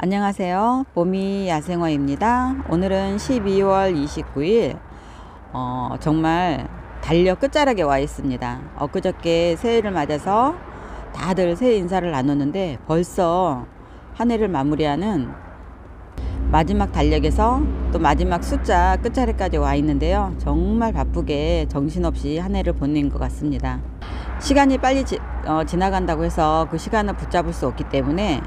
안녕하세요. 봄이 야생화입니다. 오늘은 12월 29일 정말 달력 끝자락에 와 있습니다. 엊그저께 새해를 맞아서 다들 새해 인사를 나눴는데 벌써 한 해를 마무리하는 마지막 달력에서 또 마지막 숫자 끝자리까지 와 있는데요. 정말 바쁘게 정신없이 한 해를 보낸 것 같습니다. 시간이 빨리 지나간다고 해서 그 시간을 붙잡을 수 없기 때문에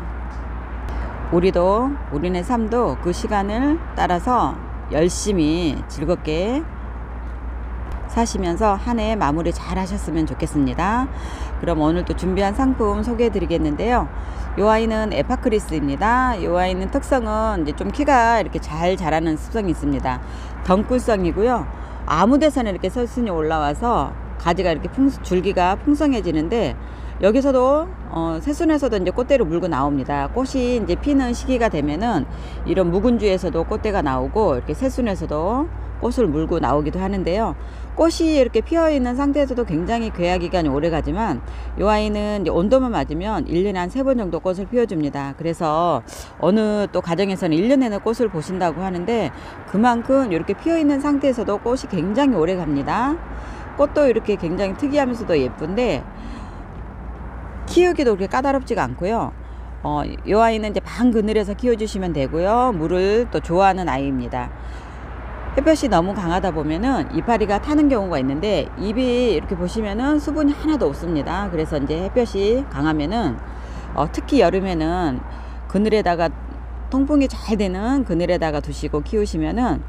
우리네 삶도 그 시간을 따라서 열심히 즐겁게 사시면서 한 해 마무리 잘 하셨으면 좋겠습니다. 그럼 오늘 또 준비한 상품 소개해 드리겠는데요. 이 아이는 에파크리스입니다. 이 아이는 특성은 이제 좀 키가 이렇게 잘 자라는 습성이 있습니다. 덩굴성이고요. 아무 데서나 이렇게 서순이 올라와서 가지가 이렇게 줄기가 풍성해지는데, 여기서도 새순에서도 이제 꽃대를 물고 나옵니다. 꽃이 이제 피는 시기가 되면은 이런 묵은주에서도 꽃대가 나오고, 이렇게 새순에서도 꽃을 물고 나오기도 하는데요. 꽃이 이렇게 피어 있는 상태에서도 굉장히 개화 기간이 오래 가지만, 이 아이는 이제 온도만 맞으면 1년에 한 3번 정도 꽃을 피워줍니다. 그래서 어느 또 가정에서는 1년 내내 꽃을 보신다고 하는데, 그만큼 이렇게 피어 있는 상태에서도 꽃이 굉장히 오래 갑니다. 꽃도 이렇게 굉장히 특이하면서도 예쁜데 키우기도 그렇게 까다롭지가 않고요. 이 아이는 이제 방 그늘에서 키워주시면 되고요. 물을 또 좋아하는 아이입니다. 햇볕이 너무 강하다 보면은 이파리가 타는 경우가 있는데, 잎이 이렇게 보시면은 수분이 하나도 없습니다. 그래서 이제 햇볕이 강하면은 특히 여름에는 그늘에다가 통풍이 잘 되는 그늘에다가 두시고 키우시면은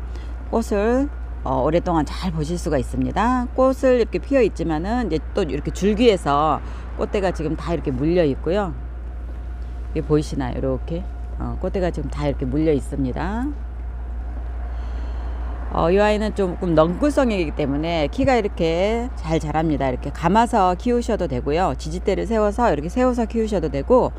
꽃을 오랫동안 잘 보실 수가 있습니다. 꽃을 이렇게 피어 있지만은 이제 또 이렇게 줄기에서 꽃대가 지금 다 이렇게 물려 있고요. 이게 보이시나요? 이렇게 꽃대가 지금 다 이렇게 물려 있습니다. 이 아이는 조금 넝굴성이기 때문에 키가 이렇게 잘 자랍니다. 이렇게 감아서 키우셔도 되고요. 지지대를 세워서 이렇게 세워서 키우셔도 되고,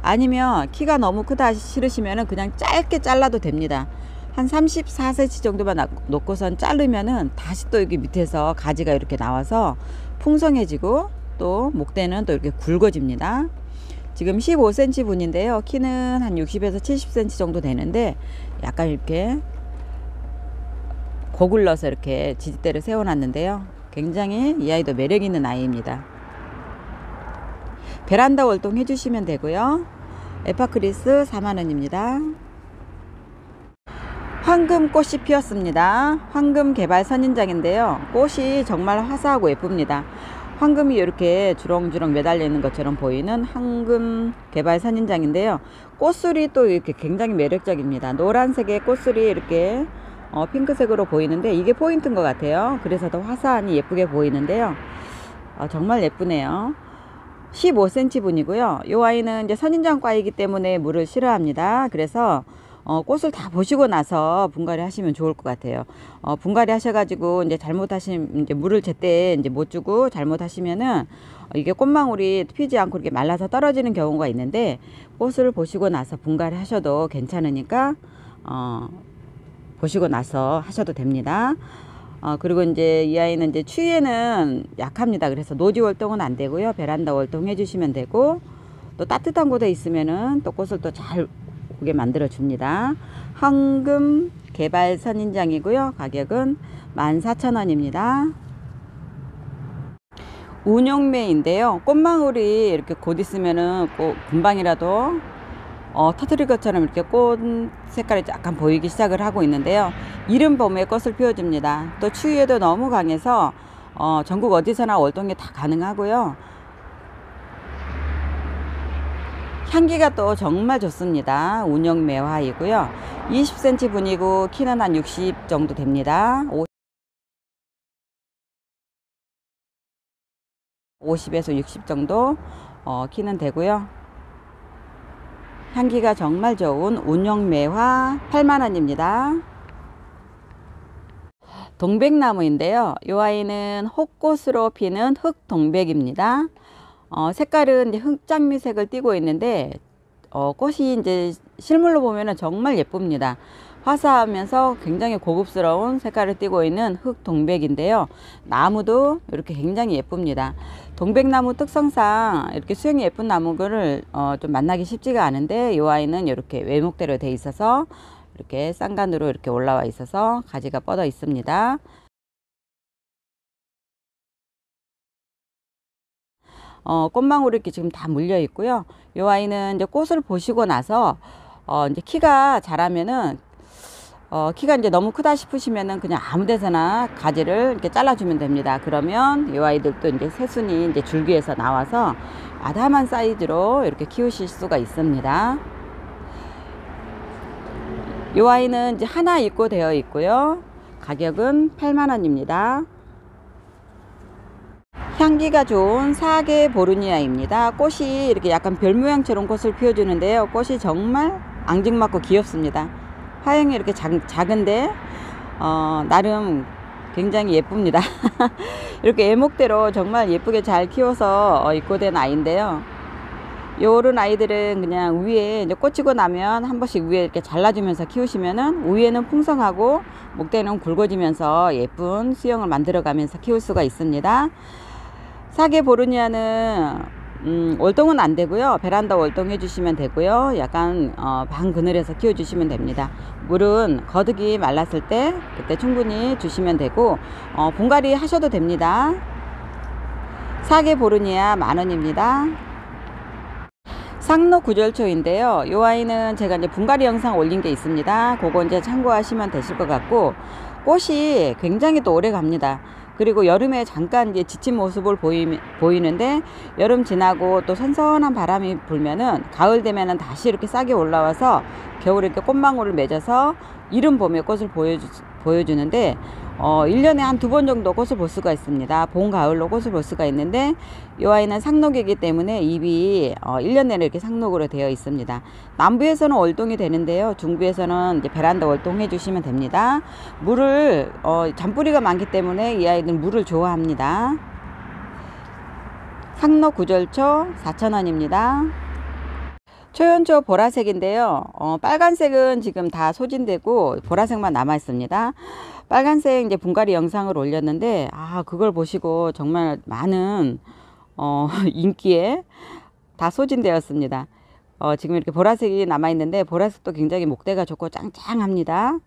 아니면 키가 너무 크다 싫으시면은 그냥 짧게 잘라도 됩니다. 한 34cm 정도만 놓고선 자르면은 다시 또 여기 밑에서 가지가 이렇게 나와서 풍성해지고, 또 목대는 또 이렇게 굵어집니다. 지금 15cm 분인데요. 키는 한 60에서 70cm 정도 되는데, 약간 이렇게 고글러서 이렇게 지지대를 세워놨는데요. 굉장히 이 아이도 매력 있는 아이입니다. 베란다 월동 해주시면 되고요. 에파크리스 4만원입니다. 황금꽃이 피었습니다. 황금 개발 선인장인데요. 꽃이 정말 화사하고 예쁩니다. 황금이 이렇게 주렁주렁 매달려 있는 것처럼 보이는 황금 개발 선인장인데요. 꽃술이 또 이렇게 굉장히 매력적입니다. 노란색의 꽃술이 이렇게 핑크색으로 보이는데, 이게 포인트인 것 같아요. 그래서 더 화사하니 예쁘게 보이는데요. 정말 예쁘네요. 15cm 분이고요. 이 아이는 이제 선인장과이기 때문에 물을 싫어합니다. 그래서 꽃을 다 보시고 나서 분갈이 하시면 좋을 것 같아요. 분갈이 하셔가지고 이제 이제 물을 제때 이제 못 주고 잘못하시면은 이게 꽃망울이 피지 않고 이렇게 말라서 떨어지는 경우가 있는데, 꽃을 보시고 나서 분갈이 하셔도 괜찮으니까 보시고 나서 하셔도 됩니다. 그리고 이제 이 아이는 이제 추위에는 약합니다. 그래서 노지 월동은 안 되고요. 베란다 월동 해주시면 되고, 또 따뜻한 곳에 있으면은 또 꽃을 또 잘 오게 만들어 줍니다. 황금 개발 선인장이고요. 가격은 14,000원입니다. 운용매인데요. 꽃망울이 이렇게 곧 있으면은 금방이라도 터뜨릴 것처럼 이렇게 꽃 색깔이 약간 보이기 시작을 하고 있는데요. 이른 봄에 꽃을 피워줍니다. 또 추위에도 너무 강해서 전국 어디서나 월동이 다 가능하고요. 향기가 또 정말 좋습니다. 운영매화이고요. 20cm 분이고 키는 한 60 정도 됩니다. 50에서 60 정도 키는 되고요. 향기가 정말 좋은 운영매화 8만원입니다. 동백나무인데요. 이 아이는 혹꽃으로 피는 흑동백입니다. 색깔은 이제 흑장미색을 띠고 있는데 꽃이 이제 실물로 보면은 정말 예쁩니다. 화사하면서 굉장히 고급스러운 색깔을 띠고 있는 흑동백인데요. 나무도 이렇게 굉장히 예쁩니다. 동백나무 특성상 이렇게 수영이 예쁜 나무를 좀 만나기 쉽지가 않은데 이 아이는 이렇게 외목대로 돼 있어서 이렇게 쌍간으로 이렇게 올라와 있어서 가지가 뻗어 있습니다. 꽃망울이 이렇게 지금 다 물려 있고요. 이 아이는 이제 꽃을 보시고 나서 이제 키가 자라면은 키가 이제 너무 크다 싶으시면은 그냥 아무 데서나 가지를 이렇게 잘라주면 됩니다. 그러면 이 아이들도 이제 새순이 이제 줄기에서 나와서 아담한 사이즈로 이렇게 키우실 수가 있습니다. 이 아이는 이제 하나 입고 되어 있고요. 가격은 8만 원입니다. 향기가 좋은 사계 보르니아입니다. 꽃이 이렇게 약간 별 모양처럼 꽃을 피워주는데요. 꽃이 정말 앙증맞고 귀엽습니다. 화형이 이렇게 작은데 나름 굉장히 예쁩니다. 이렇게 애목대로 정말 예쁘게 잘 키워서 입고된 아이인데요. 요런 아이들은 그냥 위에 이제 꽂히고 나면 한 번씩 위에 이렇게 잘라주면서 키우시면은 위에는 풍성하고 목대는 굵어지면서 예쁜 수영을 만들어 가면서 키울 수가 있습니다. 사계 보르니아는 월동은 안 되고요. 베란다 월동 해주시면 되고요. 약간 방 그늘에서 키워주시면 됩니다. 물은 거득이 말랐을 때 그때 충분히 주시면 되고 분갈이 하셔도 됩니다. 사계 보르니아 10,000원입니다. 상록 구절초인데요. 이 아이는 제가 이제 분갈이 영상 올린 게 있습니다. 그거 이제 참고하시면 되실 것 같고 꽃이 굉장히 또 오래 갑니다. 그리고 여름에 잠깐 이제 지친 모습을 보이는데 여름 지나고 또 선선한 바람이 불면은 가을 되면은 다시 이렇게 싹이 올라와서 겨울에 이렇게 꽃망울을 맺어서 이른 봄에 꽃을 보여주는데 1년에 한 2번 정도 꽃을 볼 수가 있습니다. 봄, 가을로 꽃을 볼 수가 있는데 이 아이는 상록이기 때문에 잎이 1년 내내 이렇게 상록으로 되어 있습니다. 남부에서는 월동이 되는데요. 중부에서는 이제 베란다 월동해 주시면 됩니다. 물을 잔뿌리가 많기 때문에 이 아이는 물을 좋아합니다. 상록 구절초 4,000원입니다. 초연초 보라색인데요. 빨간색은 지금 다 소진되고 보라색만 남아 있습니다. 빨간색 이제 분갈이 영상을 올렸는데 그걸 보시고 정말 많은 인기에 다 소진되었습니다. 지금 이렇게 보라색이 남아 있는데 보라색도 굉장히 목대가 좋고 짱짱합니다.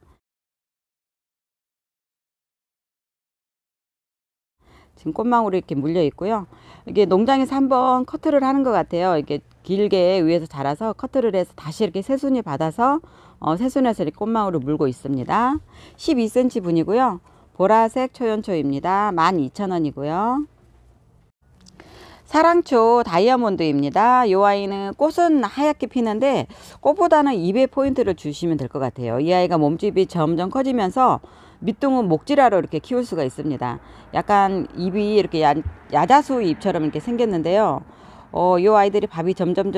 지금 꽃망울이 이렇게 물려 있고요. 이게 농장에서 한번 커트를 하는 것 같아요. 이게 길게 위에서 자라서 커트를 해서 다시 이렇게 새순이 받아서 새순에서 이렇게 꽃망울을 물고 있습니다. 12cm 분이고요. 보라색 초연초입니다. 12,000원이고요. 사랑초 다이아몬드입니다. 이 아이는 꽃은 하얗게 피는데 꽃보다는 잎에 포인트를 주시면 될 것 같아요. 이 아이가 몸집이 점점 커지면서 밑둥은 목지라로 이렇게 키울 수가 있습니다. 약간 잎이 이렇게 야자수 잎처럼 이렇게 생겼는데요. 이 아이들이 밥이 점점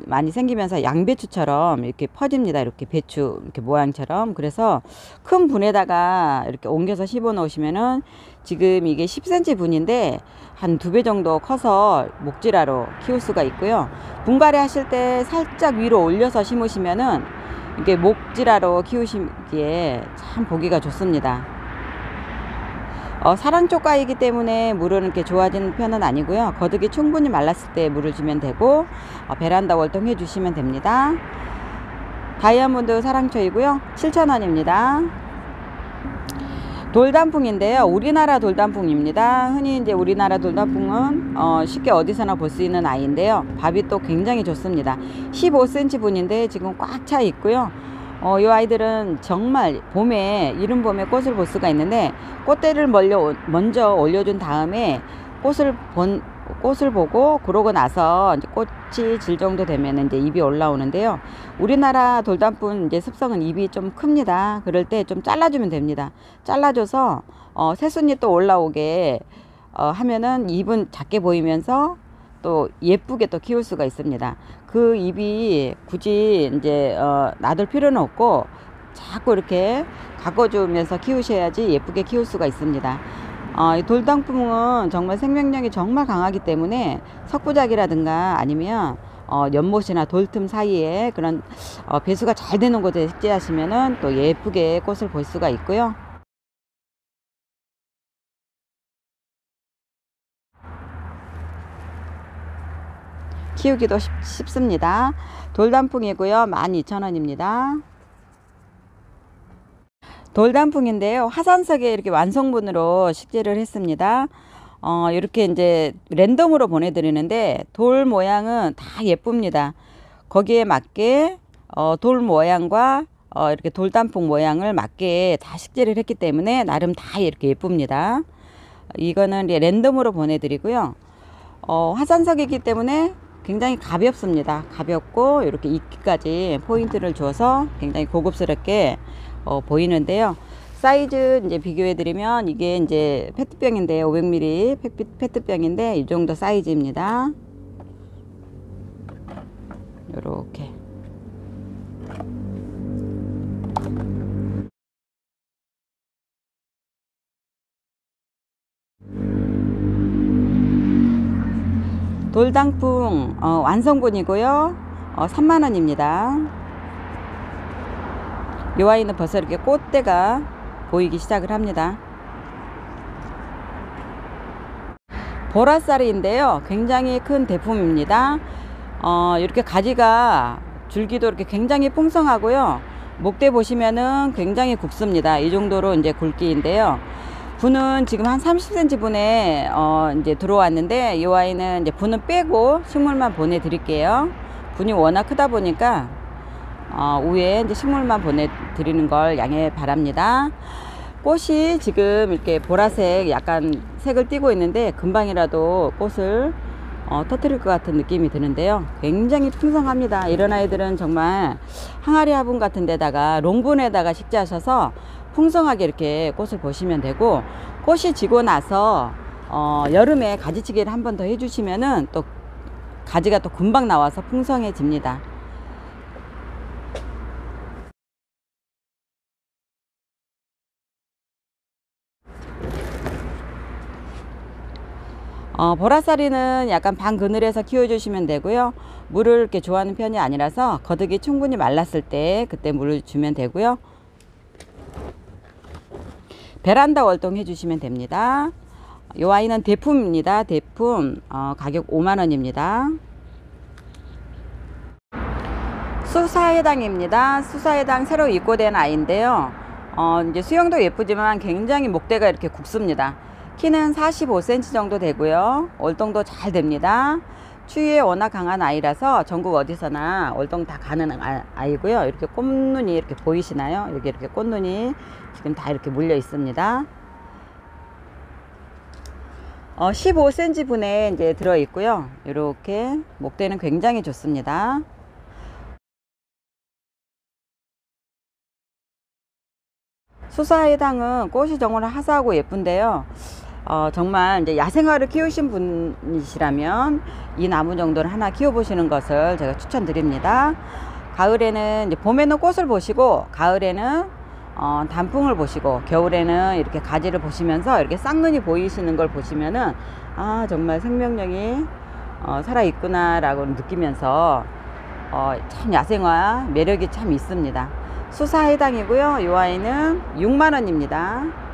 많이 생기면서 양배추처럼 이렇게 퍼집니다. 이렇게 배추 이렇게 모양처럼. 그래서 큰 분에다가 이렇게 옮겨서 심어 놓으시면은 지금 이게 10cm 분인데 한 2배 정도 커서 목지라로 키울 수가 있고요. 분갈이 하실 때 살짝 위로 올려서 심으시면은 이게 목지라로 키우시기에 참 보기가 좋습니다. 사랑초가이기 때문에 물은 이렇게 좋아지는 편은 아니고요. 거득이 충분히 말랐을 때 물을 주면 되고 베란다 월동 해 주시면 됩니다. 다이아몬드 사랑초이고요. 7,000원입니다. 돌단풍인데요. 우리나라 돌단풍입니다. 흔히 이제 우리나라 돌단풍은 쉽게 어디서나 볼 수 있는 아이인데요. 밥이 또 굉장히 좋습니다. 15cm 분인데 지금 꽉 차 있고요. 이 아이들은 정말 봄에 이른 봄에 꽃을 볼 수가 있는데 꽃대를 먼저 올려준 다음에 꽃을 보고 그러고 나서 이제 꽃이 질 정도 되면 이제 잎이 올라오는데요. 우리나라 돌단풍 이제 습성은 잎이 좀 큽니다. 그럴 때 좀 잘라주면 됩니다. 잘라줘서 새순이 또 올라오게 하면은 잎은 작게 보이면서 또 예쁘게 또 키울 수가 있습니다. 그 잎이 굳이 이제 놔둘 필요는 없고 자꾸 이렇게 가꿔주면서 키우셔야지 예쁘게 키울 수가 있습니다. 이 돌단풍은 정말 생명력이 정말 강하기 때문에 석부작이라든가 아니면 연못이나 돌틈 사이에 그런 배수가 잘 되는 곳에 식재하시면은 또 예쁘게 꽃을 볼 수가 있고요. 키우기도 쉽습니다. 돌단풍이고요. 12,000원입니다. 돌단풍인데요. 화산석에 이렇게 완성본으로 식재를 했습니다. 이렇게 이제 랜덤으로 보내드리는데 돌 모양은 다 예쁩니다. 거기에 맞게 돌 모양과 이렇게 돌단풍 모양을 맞게 다 식재를 했기 때문에 나름 다 이렇게 예쁩니다. 이거는 이제 랜덤으로 보내드리고요. 화산석이기 때문에 굉장히 가볍습니다. 가볍고 이렇게 이끼까지 포인트를 줘서 굉장히 고급스럽게 보이는데요. 사이즈 이제 비교해 드리면 이게 이제 페트병인데요. 500ml 페트병인데 이 정도 사이즈입니다. 요렇게 돌단풍 완성본이고요. 30,000원입니다. 이 아이는 벌써 이렇게 꽃대가 보이기 시작을 합니다. 보라쌀인데요. 굉장히 큰 대품입니다. 이렇게 가지가 줄기도 이렇게 굉장히 풍성하고요. 목대 보시면은 굉장히 굵습니다. 이 정도로 이제 굵기인데요. 분은 지금 한 30cm 분에 이제 들어왔는데 이 아이는 이제 분은 빼고 식물만 보내드릴게요. 분이 워낙 크다 보니까 위에 이제 식물만 보내드리는 걸 양해 바랍니다. 꽃이 지금 이렇게 보라색 약간 색을 띠고 있는데 금방이라도 꽃을 터뜨릴 것 같은 느낌이 드는데요. 굉장히 풍성합니다. 이런 아이들은 정말 항아리 화분 같은 데다가 롱분에다가 식재하셔서 풍성하게 이렇게 꽃을 보시면 되고, 꽃이 지고 나서 여름에 가지치기를 한 번 더 해주시면은 또 가지가 또 금방 나와서 풍성해집니다. 보라쌀이는 약간 반 그늘에서 키워주시면 되고요. 물을 이렇게 좋아하는 편이 아니라서 거득이 충분히 말랐을 때 그때 물을 주면 되고요. 베란다 월동 해주시면 됩니다. 이 아이는 대품입니다. 대품 가격 50,000원입니다. 수사해당입니다. 수사해당 새로 입고된 아이인데요. 이제 수영도 예쁘지만 굉장히 목대가 이렇게 굵습니다. 키는 45cm 정도 되고요. 월동도 잘 됩니다. 추위에 워낙 강한 아이라서 전국 어디서나 월동 다 가는 아이고요. 이렇게 꽃눈이 이렇게 보이시나요? 여기 이렇게 꽃눈이 지금 다 이렇게 물려 있습니다. 15cm 분에 이제 들어 있고요. 이렇게 목대는 굉장히 좋습니다. 수사해당은 꽃이 정말 화사하고 예쁜데요. 정말 이제 야생화를 키우신 분이시라면 이 나무 정도는 하나 키워보시는 것을 제가 추천드립니다. 가을에는 이제 봄에는 꽃을 보시고 가을에는 단풍을 보시고 겨울에는 이렇게 가지를 보시면서 이렇게 쌍눈이 보이시는 걸 보시면은 정말 생명력이 살아있구나 라고 느끼면서 참 야생화 매력이 참 있습니다. 수사해당이고요. 이 아이는 60,000원입니다.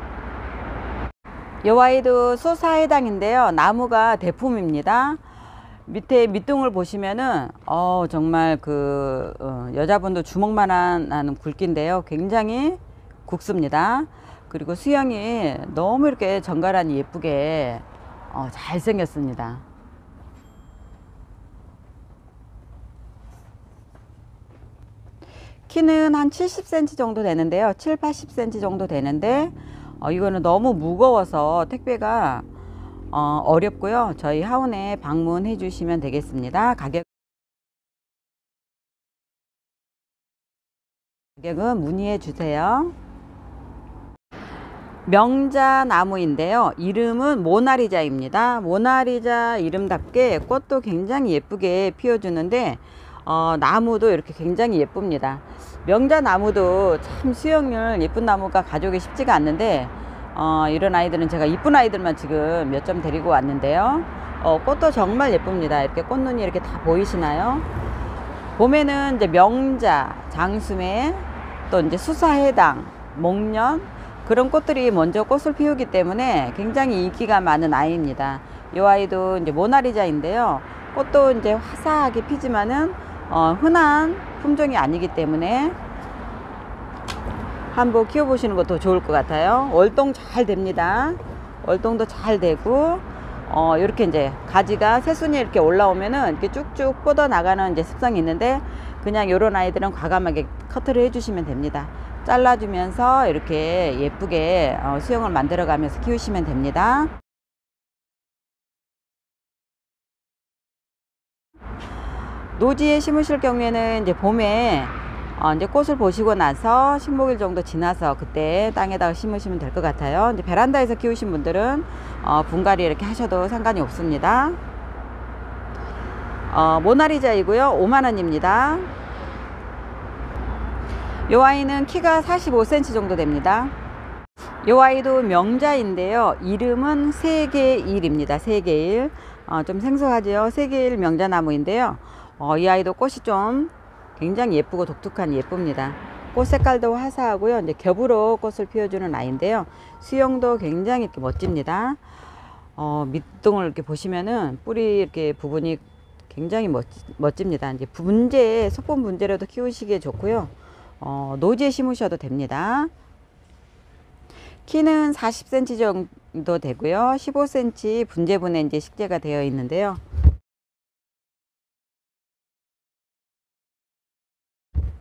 이 아이도 수사해당인데요. 나무가 대품입니다. 밑에 밑둥을 보시면은 정말 그 여자분도 주먹만한 굵기인데요. 굉장히 굵습니다. 그리고 수영이 너무 이렇게 정갈하니 예쁘게 잘 생겼습니다. 키는 한 70cm 정도 되는데요. 7, 80cm 정도 되는데 이거는 너무 무거워서 택배가 어렵고요. 저희 하원에 방문해 주시면 되겠습니다. 가격은 문의해 주세요. 명자 나무인데요. 이름은 모나리자입니다. 모나리자 이름답게 꽃도 굉장히 예쁘게 피워주는데 나무도 이렇게 굉장히 예쁩니다. 명자 나무도 참 수영률 예쁜 나무가 가져오기 쉽지가 않는데 이런 아이들은 제가 이쁜 아이들만 지금 몇 점 데리고 왔는데요. 꽃도 정말 예쁩니다. 이렇게 꽃눈이 이렇게 다 보이시나요? 봄에는 이제 명자, 장수매, 또 이제 수사해당, 목련 그런 꽃들이 먼저 꽃을 피우기 때문에 굉장히 인기가 많은 아이입니다. 이 아이도 이제 모나리자인데요. 꽃도 이제 화사하게 피지만은 흔한 품종이 아니기 때문에 한번 키워보시는 것도 좋을 것 같아요. 월동 잘 됩니다. 월동도 잘 되고 이렇게 이제 가지가 새순이 이렇게 올라오면은 이렇게 쭉쭉 뻗어 나가는 이제 습성이 있는데 그냥 이런 아이들은 과감하게 커트를 해주시면 됩니다. 잘라주면서 이렇게 예쁘게 수영을 만들어 가면서 키우시면 됩니다. 노지에 심으실 경우에는 이제 봄에 이제 꽃을 보시고 나서 15일 정도 지나서 그때 땅에다가 심으시면 될 것 같아요. 이제 베란다에서 키우신 분들은 분갈이 이렇게 하셔도 상관이 없습니다. 모나리자이고요. 5만원입니다. 이 아이는 키가 45cm 정도 됩니다. 이 아이도 명자인데요. 이름은 세계일입니다. 세계일. 좀 생소하죠. 세계일 명자나무인데요. 이 아이도 꽃이 좀 굉장히 예쁘고 독특한 예쁩니다. 꽃 색깔도 화사하고요. 이제 겹으로 꽃을 피워주는 아이인데요. 수영도 굉장히 이렇게 멋집니다. 밑둥을 이렇게 보시면은 뿌리 이렇게 부분이 굉장히 멋집니다. 이제 분재, 소품 분재로도 키우시기에 좋고요. 노지에 심으셔도 됩니다. 키는 40cm 정도 되고요. 15cm 분재분에 이제 식재가 되어 있는데요.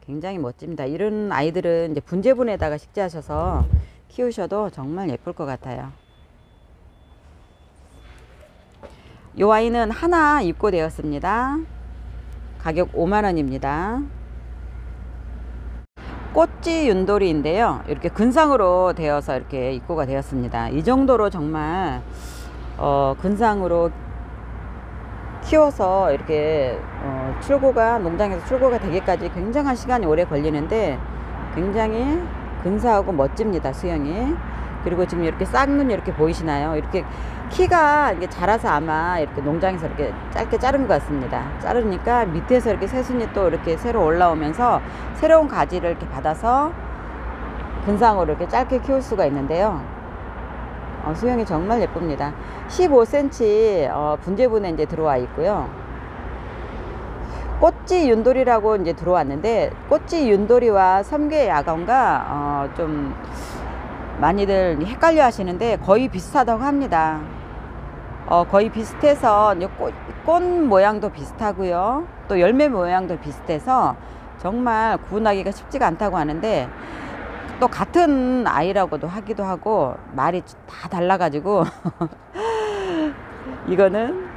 굉장히 멋집니다. 이런 아이들은 이제 분재분에다가 식재하셔서 키우셔도 정말 예쁠 것 같아요. 이 아이는 하나 입고되었습니다. 가격 5만원입니다. 꽃지 윤돌이인데요. 이렇게 근상으로 되어서 이렇게 입고가 되었습니다. 이 정도로 정말 근상으로 키워서 이렇게 농장에서 출고가 되기까지 굉장한 시간이 오래 걸리는데 굉장히 근사하고 멋집니다. 수영이. 그리고 지금 이렇게 쌍눈이 이렇게 보이시나요? 이렇게 키가 이게 자라서 아마 이렇게 농장에서 이렇게 짧게 자른 것 같습니다. 자르니까 밑에서 이렇게 새순이 또 이렇게 새로 올라오면서 새로운 가지를 이렇게 받아서 근상으로 이렇게 짧게 키울 수가 있는데요. 수영이 정말 예쁩니다. 15cm 분재분에 이제 들어와 있고요. 꽃지 윤돌이라고 이제 들어왔는데 꽃지 윤돌이와 섬계야광과 좀 많이들 헷갈려 하시는데 거의 비슷하다고 합니다. 거의 비슷해서 꽃 모양도 비슷하고요. 또 열매 모양도 비슷해서 정말 구분하기가 쉽지가 않다고 하는데 또 같은 아이라고도 하기도 하고 말이 다 달라가지고 이거는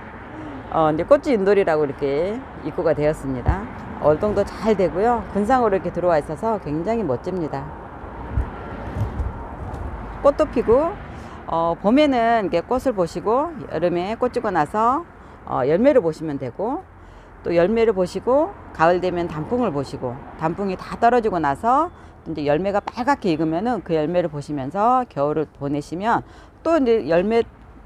이제 꽃지 윤돌이라고 이렇게 입고가 되었습니다. 월동도 잘 되고요. 근상으로 이렇게 들어와 있어서 굉장히 멋집니다. 꽃도 피고 봄에는 이렇게 꽃을 보시고 여름에 꽃 지고 나서 열매를 보시면 되고 또 열매를 보시고 가을 되면 단풍을 보시고 단풍이 다 떨어지고 나서 이제 열매가 빨갛게 익으면은 그 열매를 보시면서 겨울을 보내시면 또 이제 열매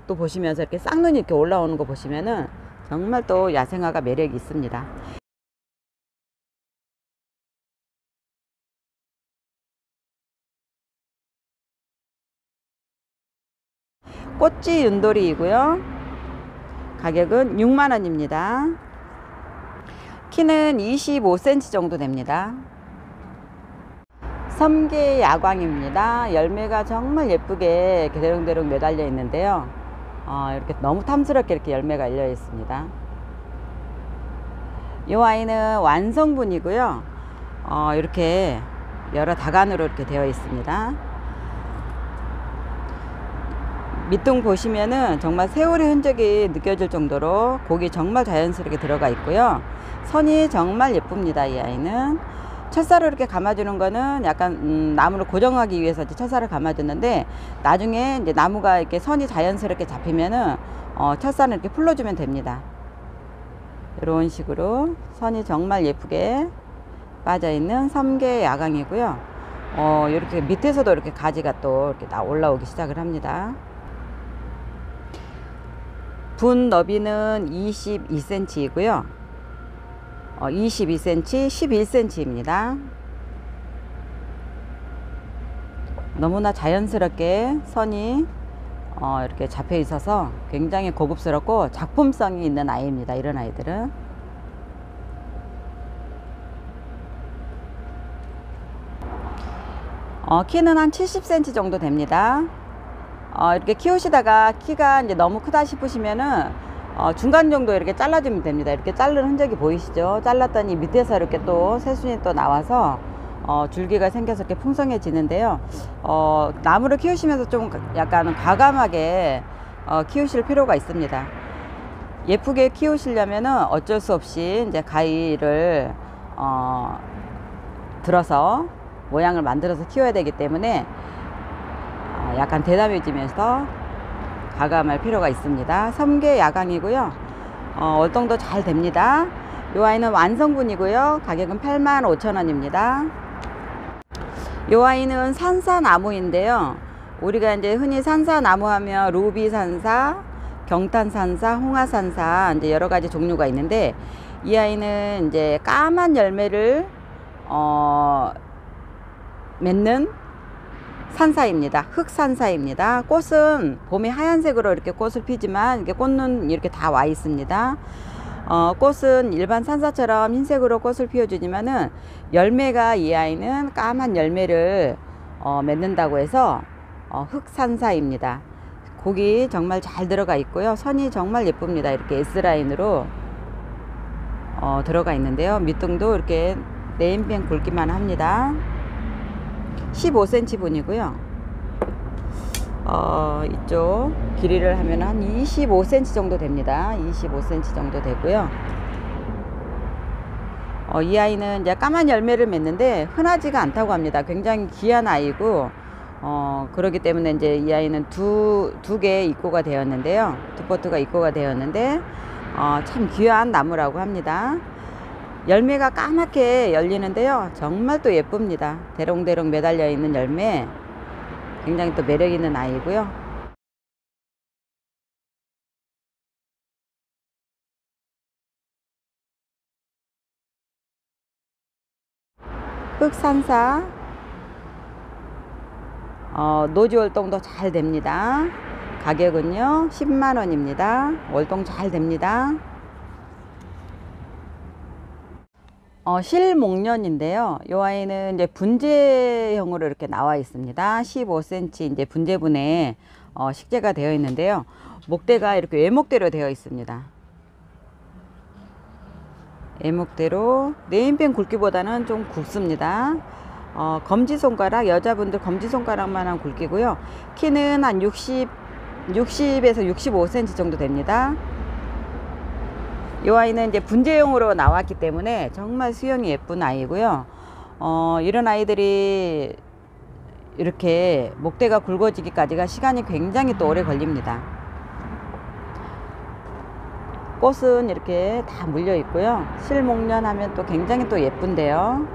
또 보시면서 이렇게 쌍눈이 이렇게 올라오는 거 보시면은 정말 또 야생화가 매력이 있습니다. 꽃지 윤돌이이고요. 가격은 6만원입니다. 키는 25cm 정도 됩니다. 섬계야광입니다. 열매가 정말 예쁘게 이렇게 대롱대롱 매달려 있는데요. 이렇게 너무 탐스럽게 이렇게 열매가 열려 있습니다. 이 아이는 완성분이고요. 이렇게 여러 다간으로 이렇게 되어 있습니다. 밑둥 보시면은 정말 세월의 흔적이 느껴질 정도로 곡이 정말 자연스럽게 들어가 있고요. 선이 정말 예쁩니다. 이 아이는 철사로 이렇게 감아주는 거는 약간 나무를 고정하기 위해서 철사를 감아줬는데 나중에 이제 나무가 이렇게 선이 자연스럽게 잡히면은 철사는 이렇게 풀러주면 됩니다. 이런 식으로 선이 정말 예쁘게 빠져있는 섬계야광이고요. 이렇게 밑에서도 이렇게 가지가 또 이렇게 올라오기 시작을 합니다. 분 너비는 22cm이고요. 22cm, 11cm입니다. 너무나 자연스럽게 선이 이렇게 잡혀 있어서 굉장히 고급스럽고 작품성이 있는 아이입니다. 이런 아이들은. 키는 한 70cm 정도 됩니다. 이렇게 키우시다가 키가 이제 너무 크다 싶으시면은 중간 정도 이렇게 잘라주면 됩니다. 이렇게 자른 흔적이 보이시죠? 잘랐더니 밑에서 이렇게 또 새순이 또 나와서 줄기가 생겨서 이렇게 풍성해지는데요. 나무를 키우시면서 좀 약간 과감하게 키우실 필요가 있습니다. 예쁘게 키우시려면은 어쩔 수 없이 이제 가위를 들어서 모양을 만들어서 키워야 되기 때문에 약간 대담해지면서 과감할 필요가 있습니다. 섬계 야광이고요. 월동도 잘 됩니다. 이 아이는 완성분이고요. 가격은 85,000원입니다. 이 아이는 산사나무인데요. 우리가 이제 흔히 산사나무 하면 루비산사, 경탄산사, 홍화산사 이제 여러 가지 종류가 있는데, 이 아이는 이제 까만 열매를 맺는 산사입니다. 흑산사입니다. 꽃은 봄에 하얀색으로 이렇게 꽃을 피지만 이렇게 꽃은 이렇게 다 와 있습니다. 꽃은 일반 산사처럼 흰색으로 꽃을 피워주지만은 열매가 이 아이는 까만 열매를 맺는다고 해서 흑산사입니다. 곡이 정말 잘 들어가 있고요. 선이 정말 예쁩니다. 이렇게 S라인으로 들어가 있는데요. 밑둥도 이렇게 네임펜 굵기만 합니다. 15cm 분이고요. 이쪽 길이를 하면 한 25cm 정도 됩니다. 25cm 정도 되고요. 이 아이는 이제 까만 열매를 맺는데 흔하지가 않다고 합니다. 굉장히 귀한 아이고, 그렇기 때문에 이제 이 아이는 두 개 입고가 되었는데요. 두 포트가 입고가 되었는데, 참 귀한 나무라고 합니다. 열매가 까맣게 열리는데요. 정말 또 예쁩니다. 대롱대롱 매달려 있는 열매. 굉장히 또 매력 있는 아이고요. 흑산사. 노지 월동도 잘 됩니다. 가격은요 10만원입니다. 월동 잘 됩니다. 실목련인데요. 이 아이는 이제 분재형으로 이렇게 나와 있습니다. 15cm 이제 분재분에 식재가 되어 있는데요. 목대가 이렇게 외목대로 되어 있습니다. 외목대로 네임펜 굵기보다는 좀 굵습니다. 검지손가락, 여자분들 검지손가락만한 굵기고요. 키는 한 60에서 65cm 정도 됩니다. 이 아이는 이제 분재용으로 나왔기 때문에 정말 수영이 예쁜 아이고요. 이런 아이들이 이렇게 목대가 굵어지기까지가 시간이 굉장히 또 오래 걸립니다. 꽃은 이렇게 다 물려 있고요. 실목련 하면 또 굉장히 또 예쁜데요.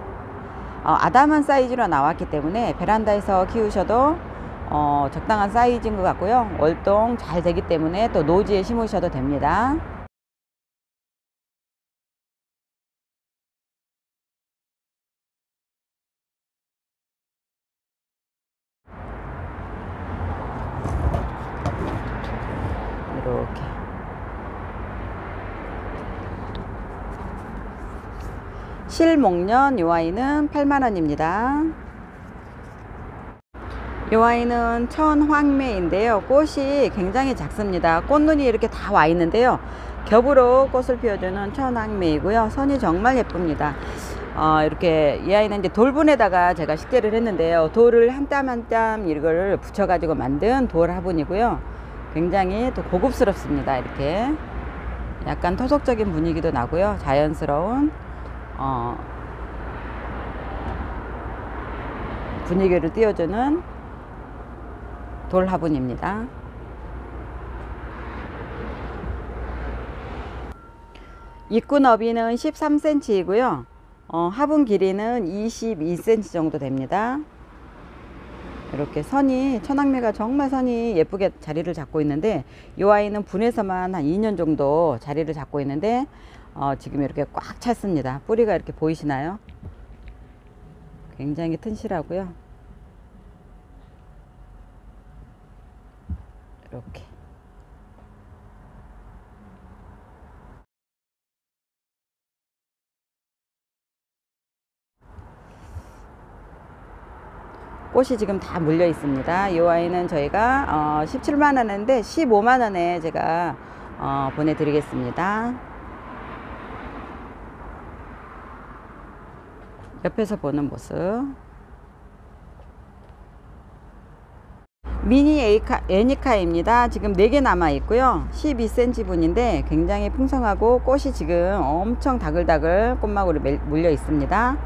아담한 사이즈로 나왔기 때문에 베란다에서 키우셔도 적당한 사이즈인 것 같고요. 월동 잘 되기 때문에 또 노지에 심으셔도 됩니다. 이렇게 실목련 이 아이는 8만원입니다. 이 아이는 천황매인데요. 꽃이 굉장히 작습니다. 꽃눈이 이렇게 다 와 있는데요. 겹으로 꽃을 피워주는 천황매이고요. 선이 정말 예쁩니다. 이렇게 이 아이는 이제 돌분에다가 제가 식재를 했는데요. 돌을 한 땀 한 땀 이걸 붙여가지고 만든 돌 화분이고요. 굉장히 또 고급스럽습니다. 이렇게 약간 토속적인 분위기도 나고요. 자연스러운 분위기를 띄워주는 돌 화분입니다. 입구 너비는 13cm이고요. 화분 길이는 22cm 정도 됩니다. 이렇게 선이, 천악매가 정말 선이 예쁘게 자리를 잡고 있는데, 이 아이는 분에서만 한 2년 정도 자리를 잡고 있는데 지금 이렇게 꽉 찼습니다. 뿌리가 이렇게 보이시나요? 굉장히 튼실하고요. 이렇게 꽃이 지금 다 물려 있습니다. 이 아이는 저희가 17만원인데 15만원에 제가 보내드리겠습니다. 옆에서 보는 모습. 미니 애니카입니다. 지금 4개 남아 있고요. 12cm 분인데 굉장히 풍성하고 꽃이 지금 엄청 다글다글 꽃막으로 물려 있습니다.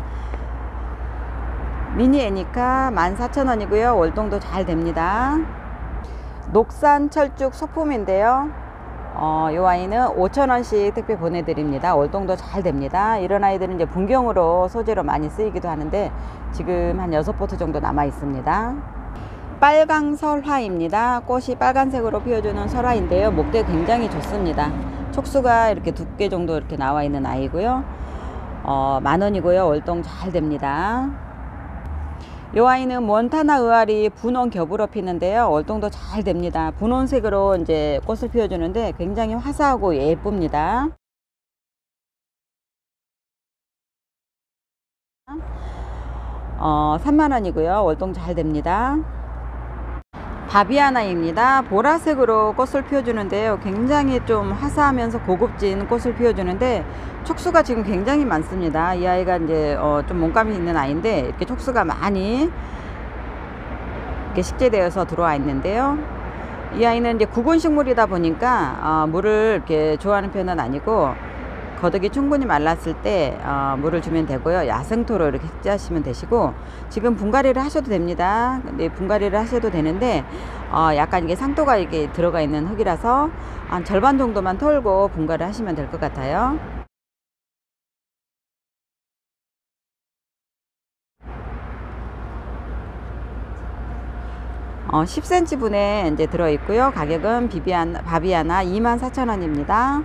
미니 애니카 14,000원이고요. 월동도 잘 됩니다. 녹산 철쭉 소품인데요. 이 아이는 5,000원씩 택배 보내드립니다. 월동도 잘 됩니다. 이런 아이들은 이제 분경으로 소재로 많이 쓰이기도 하는데 지금 한 6포트 정도 남아 있습니다. 빨강 설화입니다. 꽃이 빨간색으로 피어주는 설화인데요. 목대 굉장히 좋습니다. 촉수가 이렇게 2개 정도 이렇게 나와 있는 아이고요. 10,000원이고요. 월동 잘 됩니다. 이 아이는 몬타나 의아리 분홍 겹으로 피는데요. 월동도 잘 됩니다. 분홍색으로 이제 꽃을 피워주는데 굉장히 화사하고 예쁩니다. 어, 3만원이고요. 월동 잘 됩니다. 바비아나입니다. 보라색으로 꽃을 피워주는데요. 굉장히 좀 화사하면서 고급진 꽃을 피워주는데 촉수가 지금 굉장히 많습니다. 이 아이가 이제 좀 몸감이 있는 아이인데 이렇게 촉수가 많이 이렇게 식재되어서 들어와 있는데요. 이 아이는 이제 구근식물이다 보니까 물을 이렇게 좋아하는 편은 아니고 거덕이 충분히 말랐을 때 물을 주면 되고요. 야생토로 이렇게 식재하시면 되시고, 지금 분갈이를 하셔도 됩니다. 근데 분갈이를 하셔도 되는데 약간 이게 상토가 이렇게 들어가 있는 흙이라서 한 절반 정도만 털고 분갈이를 하시면 될 것 같아요. 어, 10cm 분에 이제 들어 있고요. 가격은 바비아나 24,000원입니다.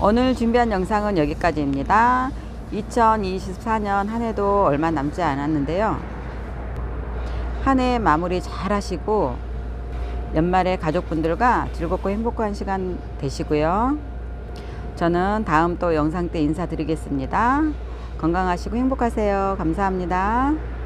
오늘 준비한 영상은 여기까지입니다. 2024년 한 해도 얼마 남지 않았는데요. 한 해 마무리 잘 하시고 연말에 가족분들과 즐겁고 행복한 시간 되시고요. 저는 다음 또 영상 때 인사드리겠습니다. 건강하시고 행복하세요. 감사합니다.